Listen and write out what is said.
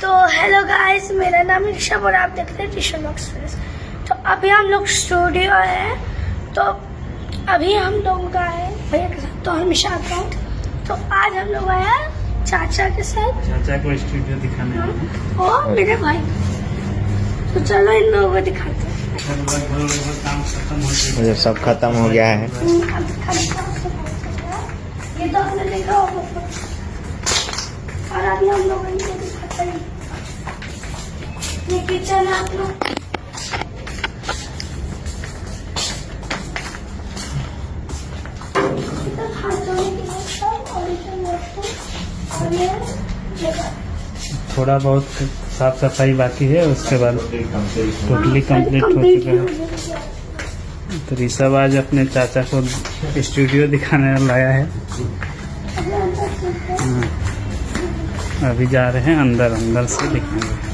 तो hello guys, मेरा नाम है ऋषभ और आप देख रहे हैं ऋषभ एक्सप्रेस। तो अभी हम लोग स्टूडियो है, तो अभी हम लोग आए भैया के साथ, तो हमेशा आता हूँ। तो आज हम लोग आया चाचा के साथ, चाचा को स्टूडियो दिखाने आए हैं। और मेरे भाई। तो चलो इन लोगों को दिखाते हैं। काम खत्म हो गया, जब सब खत्म हो गया है, ये तो हमने देखा होगा, और अभी हम लोग इनको दिखाते हैं। ये किचन है अपना, इधर हाथ धोने की व्यवस्था और इधर वॉशरूम और ये जगह। थोड़ा बहुत साफ सफाई बाकी है, उसके बाद टोटली कंप्लीट हो चुका है। तो ऋषभ आज अपने चाचा को स्टूडियो दिखाने लाया है। अभी जा रहे हैं अंदर, अंदर से दिखाएंगे।